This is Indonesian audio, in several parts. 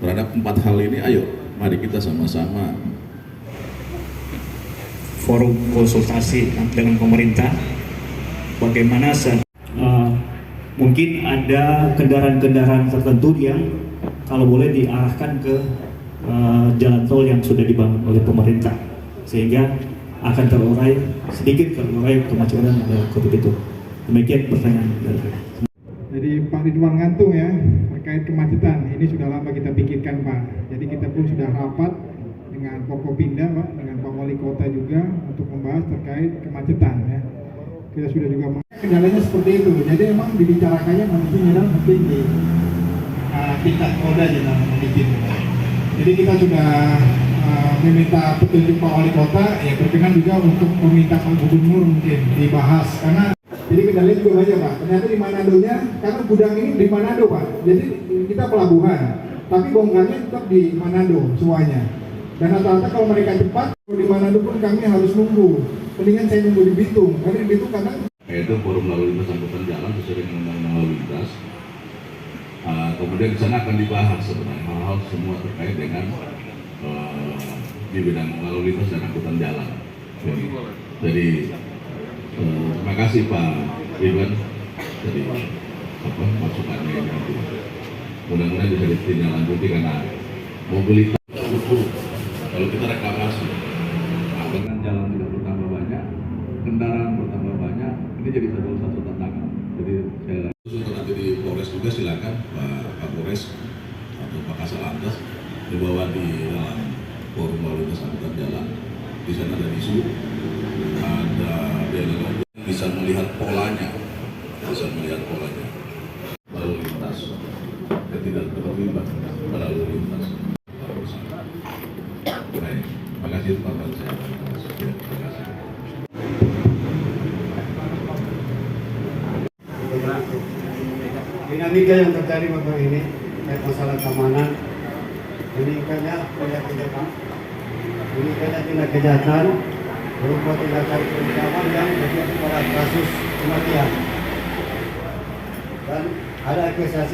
Terhadap 4 hal ini, ayo mari kita sama-sama forum konsultasi dengan pemerintah bagaimana mungkin ada kendaraan-kendaraan tertentu yang kalau boleh diarahkan ke jalan tol yang sudah dibangun oleh pemerintah sehingga akan sedikit terurai kemacetan dalam kota itu. Demikian pertanyaan dari saya. Jadi Pak Ridwan Ngantung ya, terkait kemacetan, ini sudah lama kita pikirkan Pak. Jadi kita pun sudah rapat dengan Forkopimda Pak, dengan Pak Wali Kota juga untuk membahas terkait kemacetan ya. Kita sudah juga kendalanya seperti itu. Jadi memang dibicarakannya nanti di tingkat Polda dalam komisi. Jadi kita sudah meminta petunjuk Pak Wali Kota, ya berkenan juga untuk meminta Pak Gubernur mungkin dibahas karena jadi kendalanya juga banyak Pak. Ternyata di Manadonya, karena gudang ini di Manado Pak. Jadi kita pelabuhan, tapi bongkarnya tetap di Manado semuanya. Dan rata-rata kalau mereka cepat, di Manado pun kami harus nunggu. Mendingan saya nunggu di Bitung, karena di Bitung kadang yaitu forum lalu lintas angkutan jalan sesuai dengan undang-undang lalu lintas. Kemudian di sana akan dibahas sebenarnya hal-hal semua terkait dengan di bidang lalu lintas dan angkutan jalan. Jadi terima kasih Pak Ridwan dari masukannya ini. Mudah-mudahan bisa ditindaklanjuti karena mobilitas kalau kita reklamasi, dengan jalan tidak bertambah banyak, kendaraan bertambah banyak, ini jadi satu tantangan. Jadi saya untuk nanti di Polres juga silakan Pak Kapolres atau Pak Kasal Lantas dibawa di dalam forum lalu lintas angkutan jalan. Di sana ada isu, ada dialog, bisa melihat polanya, lalu lintas, ketidakterlibat lalu lintas. Baik, terima kasih Pak Kapolres. Terima kasih. Dinamika yang terjadi waktu ini masalah keamanan, meningkatnya tindak kejahatan berupa tindakan penikaman yang berujung pada kasus kematian. Dan ada akses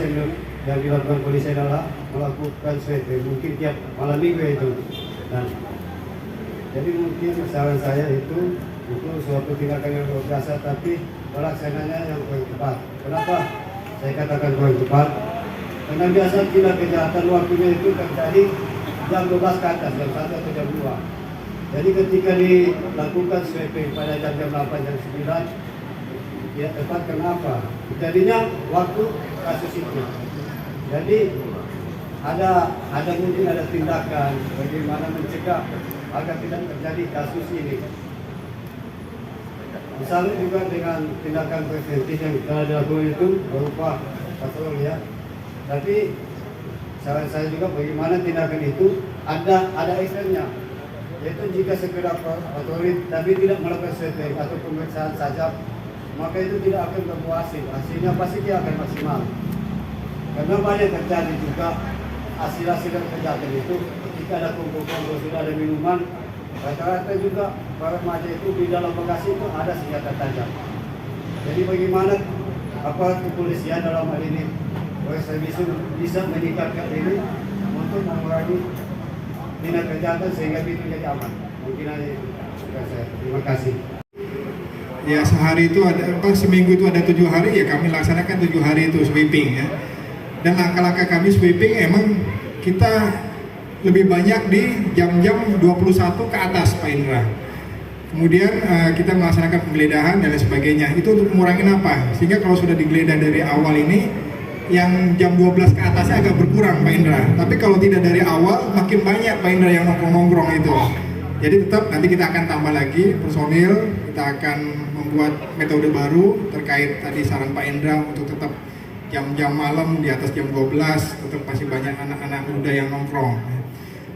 yang dilakukan polisi adalah melakukan sweeping mungkin tiap malam minggu itu. Dan jadi mungkin saran saya itu bukan suatu tindakan yang luar biasa, tapi pelaksananya yang kurang tepat. Kenapa saya katakan kurang tepat? Karena biasa tindak kejahatan waktunya itu terjadi jam 12 ke atas, jam 1 atau jam 2. Jadi ketika dilakukan sweeping pada jam 8, jam 9, ya tepat. Kenapa? Jadinya waktu kasus itu. Jadi ada mungkin ada tindakan bagaimana mencegah agar tidak terjadi kasus ini. Misalnya juga dengan tindakan preventif yang telah dilakukan itu berupa patroli ya. Tapi saran saya juga bagaimana tindakan itu ada efeknya. Yaitu jika sekedar patroli tapi tidak melakukan sweeping atau pemeriksaan saja, maka itu tidak akan berbuah hasil. Hasilnya pasti dia akan maksimal. Karena banyak terjadi juga hasil-hasil dari kejahatan itu ketika ada kumpul-kumpul sudah ada minuman, rata-rata juga para remaja itu di dalam bagasi itu ada senjata tajam. Jadi bagaimana aparat kepolisian dalam hal ini bisa meningkatkan ini untuk mengurangi tindak kejahatan sehingga itu jadi aman. Mungkin aja itu. Terima kasih. ya sehari itu ada seminggu itu ada 7 hari, ya kami laksanakan 7 hari itu sweeping ya. Dan langkah-langkah kami sweeping emang kita lebih banyak di jam-jam 21 ke atas Pak Indra. Kemudian kita melaksanakan penggeledahan dan lain sebagainya. Itu untuk mengurangi apa? Sehingga kalau sudah digeledah dari awal ini, yang jam 12 ke atasnya agak berkurang Pak Indra. Tapi kalau tidak dari awal, makin banyak Pak Indra yang nongkrong-nongkrong itu. Jadi tetap nanti kita akan tambah lagi personil, kita akan membuat metode baru terkait tadi saran Pak Indra untuk tetap jam-jam malam di atas jam 12, tetap masih banyak anak-anak muda yang nongkrong.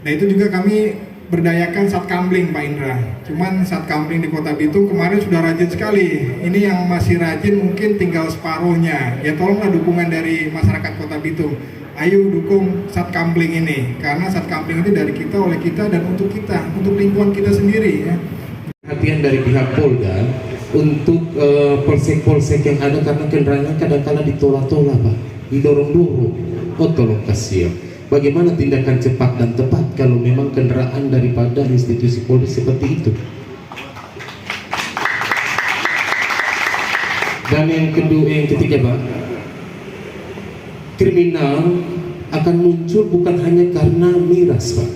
Nah itu juga kami berdayakan Satkamling Pak Indra. Cuman Satkamling di Kota Bitung kemarin sudah rajin sekali. Ini yang masih rajin mungkin tinggal separuhnya. Ya tolonglah dukungan dari masyarakat Kota Bitung. Ayo dukung Satkamling ini. Karena Satkamling ini dari kita, oleh kita, dan untuk kita, untuk lingkungan kita sendiri ya. Perhatian dari pihak Polda untuk polsek-polsek yang ada karena kendaraannya kadang-kadang ditolak-tolak Pak, didorong-dorong. Oh tolong kasih ya. Bagaimana tindakan cepat dan tepat kalau memang kendaraan daripada institusi Polri seperti itu? Dan yang kedua, yang ketiga Pak, kriminal akan muncul bukan hanya karena miras Pak,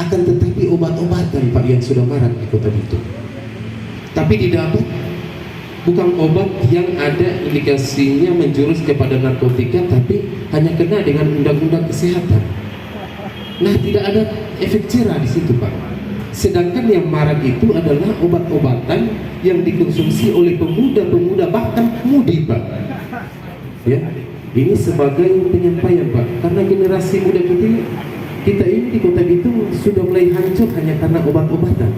akan tetapi obat-obatan Pak yang sudah marak di kota Bitung. Tapi didapat bukan obat yang ada indikasinya menjurus kepada narkotika, tapi hanya kena dengan undang-undang kesehatan. Nah, tidak ada efek jerah di situ Pak. Sedangkan yang marak itu adalah obat-obatan yang dikonsumsi oleh pemuda-pemuda, bahkan mudi Pak. Ya, ini sebagai penyampaian Pak, karena generasi muda kita ini di kota Bitung sudah mulai hancur hanya karena obat-obatan.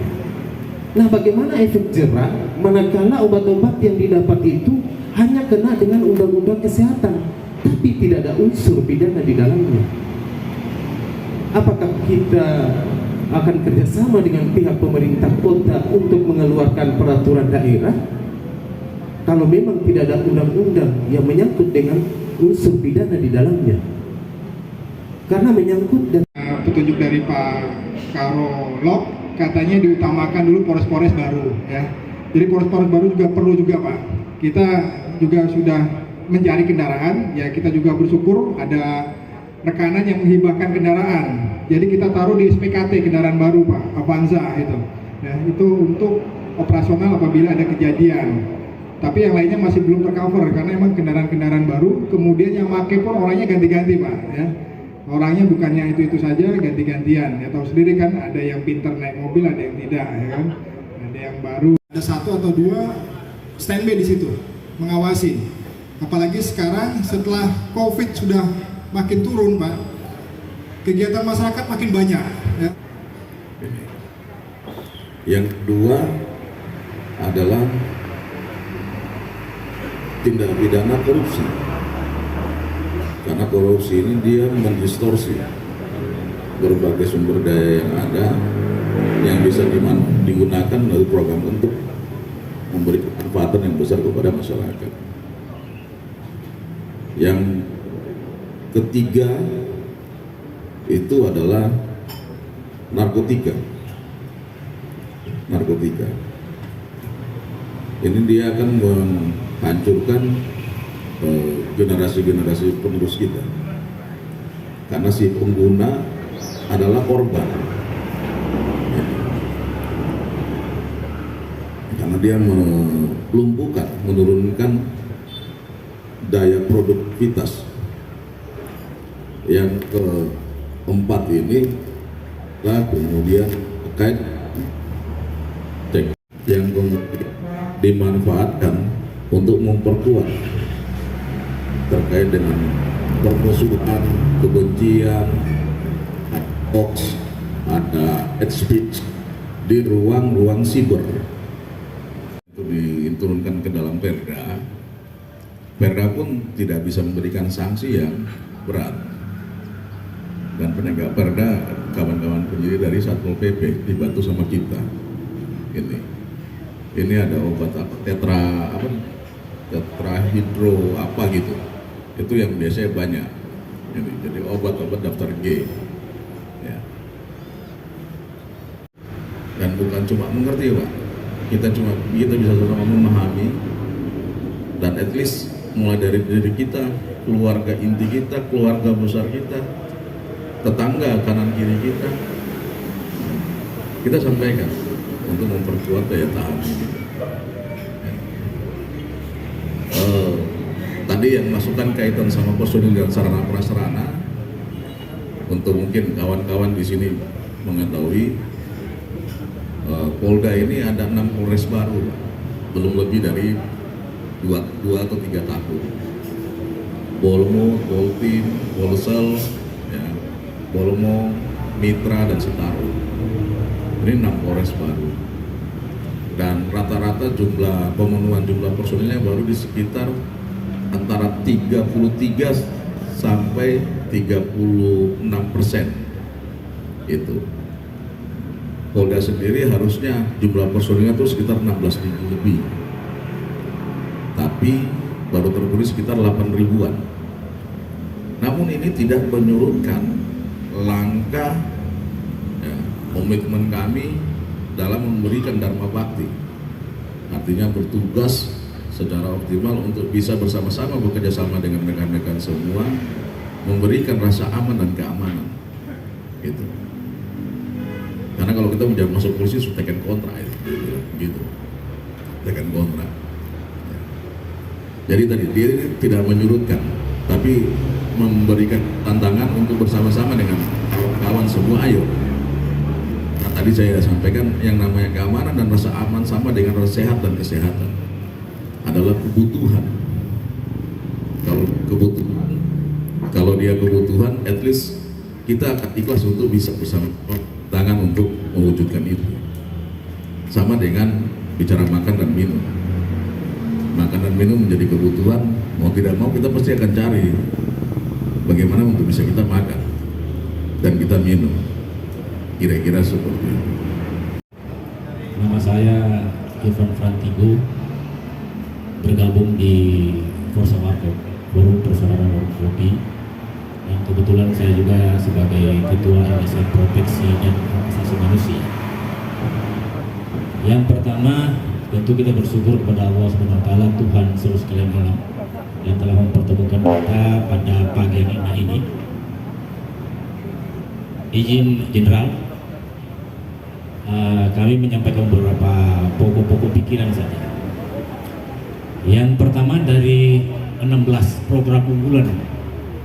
Nah, bagaimana efek jerah manakala obat-obat yang didapat itu hanya kena dengan undang-undang kesehatan, tapi tidak ada unsur pidana di dalamnya? Apakah kita akan kerjasama dengan pihak pemerintah kota untuk mengeluarkan peraturan daerah kalau memang tidak ada undang-undang yang menyangkut dengan unsur pidana di dalamnya? Karena menyangkut dan petunjuk dari Pak Karo Lok, katanya diutamakan dulu Polres-Polres baru ya. Jadi Polres-Polres baru juga perlu juga Pak. Kita juga sudah mencari kendaraan, ya kita juga bersyukur ada rekanan yang menghibahkan kendaraan. Jadi kita taruh di SPKT kendaraan baru Pak, Avanza itu. Ya, itu untuk operasional apabila ada kejadian. Tapi yang lainnya masih belum tercover karena emang kendaraan-kendaraan baru. Kemudian yang make pun orangnya ganti-ganti Pak ya. Orangnya bukannya itu saja, ganti-gantian. Ya tahu sendiri kan, ada yang pinter naik mobil, ada yang tidak, ya kan. Ada yang baru. Ada 1 atau 2 standby di situ, mengawasi. Apalagi sekarang setelah COVID sudah makin turun, Pak. Kegiatan masyarakat makin banyak. Ya. Yang kedua adalah tindak pidana korupsi. Karena korupsi ini dia mendistorsi berbagai sumber daya yang ada yang bisa digunakan melalui program untuk memberi manfaat yang besar kepada masyarakat. Yang ketiga itu adalah narkotika. Ini dia akan menghancurkan generasi-generasi penerus kita, karena si pengguna adalah korban, karena dia melumpuhkan, menurunkan daya produktivitas. Yang keempat ini lah kemudian terkait yang kemudian dimanfaatkan untuk memperkuat terkait dengan permusuhan, kebencian, hoax, ada hate speech di ruang-ruang siber. Itu diturunkan ke dalam Perda. Perda pun tidak bisa memberikan sanksi yang berat. Dan penegak Perda, kawan-kawan penyidik dari Satpol PP dibantu sama kita. Ini ada obat apa? Tetrahidro apa gitu. Itu yang biasanya banyak. Jadi obat-obat daftar G. Ya. Dan bukan cuma mengerti Pak, kita bisa sama memahami, dan at least mulai dari diri kita, keluarga inti kita, keluarga besar kita, tetangga kanan kiri kita sampaikan untuk memperkuat daya tahan kita. Tadi yang masukan kaitan sama personil dan sarana prasarana, untuk mungkin kawan-kawan di sini mengetahui, Polda ini ada 6 Polres baru, belum lebih dari 2 atau 3 tahun. Bolmo, Poltim, Polsel, ya, Bolmo, Mitra, dan Sitaru. Ini 6 Polres baru. Dan rata-rata jumlah pemenuhan jumlah personilnya baru di sekitar antara 33 sampai 36%. Itu. Polda sendiri harusnya jumlah personilnya itu sekitar 16.000 lebih. Tapi baru terpilih sekitar 8 ribuan. Namun ini tidak menyurutkan kedua, ya, komitmen kami dalam memberikan dharma bakti, artinya bertugas secara optimal untuk bisa bersama-sama bekerja sama dengan rekan-rekan semua, memberikan rasa aman dan keamanan, gitu. Karena kalau kita menjadi masuk polisi sudah tekan kontra, gitu, tekan kontra. Ya. Jadi tadi dia tidak menyurutkan, tapi memberikan tantangan untuk bersama-sama dengan kawan semua. Ayo. Nah, tadi saya sampaikan yang namanya keamanan dan rasa aman sama dengan rasa sehat dan kesehatan adalah kebutuhan. Kalau dia kebutuhan, at least kita akan ikhlas untuk bisa bersama tangan untuk mewujudkan itu. Sama dengan bicara makan dan minum. Makan dan minum menjadi kebutuhan, mau tidak mau kita pasti akan cari bagaimana untuk bisa kita makan dan kita minum. Kira-kira seperti itu. Nama saya Ivan Frantigo, bergabung di Forsa Warkop, Forum Persaudaraan Warung Kopi, dan kebetulan saya juga sebagai Ketua LSM Proteksi dan Hak Asasi Manusia. Yang pertama, tentu kita bersyukur kepada Allah SWT, Tuhan seluruh sekalian alam, yang telah mempertemukan kita pada pagi yang indah ini. Izin Jenderal, kami menyampaikan beberapa pokok-pokok pikiran saja. Yang pertama, dari 16 program unggulan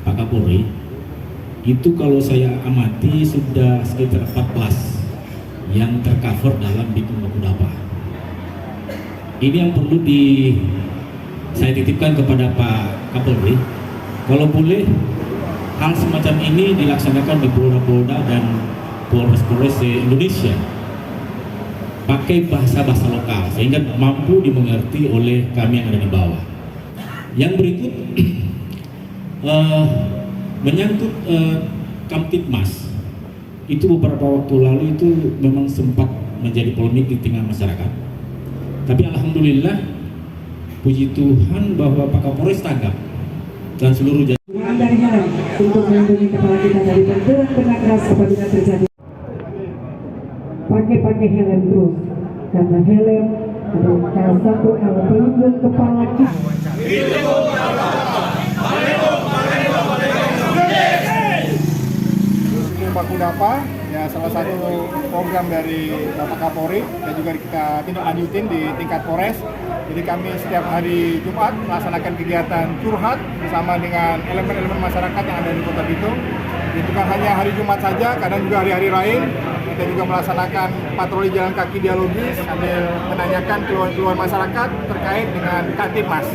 Pak Kapolri, itu kalau saya amati sudah sekitar 14 yang tercover dalam Bitung Baku Dapa. Ini yang perlu saya titipkan kepada Pak Kapolri, kalau boleh hal semacam ini dilaksanakan di Polda-Polda dan Polres-Polres Indonesia, pakai bahasa-bahasa lokal sehingga mampu dimengerti oleh kami yang ada di bawah. Yang berikut menyangkut Kamtibmas, itu beberapa waktu lalu itu memang sempat menjadi polemik di tengah masyarakat. Tapi alhamdulillah, puji Tuhan bahwa Pak Kapolres tanggap dan seluruh dari untuk melindungi kepala kita dari benturan benda keras apabila terjadi. Pakai helm terus, karena helm adalah salah satu alat pelindung kepala kita. Baku Dapa, ya salah satu program dari Bapak Kapolri dan juga kita tindak lanjutin di tingkat Polres. Jadi kami setiap hari Jumat melaksanakan kegiatan curhat bersama dengan elemen-elemen masyarakat yang ada di Kota Bitung. Itu kan hanya hari Jumat saja, kadang juga hari-hari lain. Kita juga melaksanakan patroli jalan kaki dialogis sambil menanyakan keluhan-keluhan masyarakat terkait dengan Kamtibmas.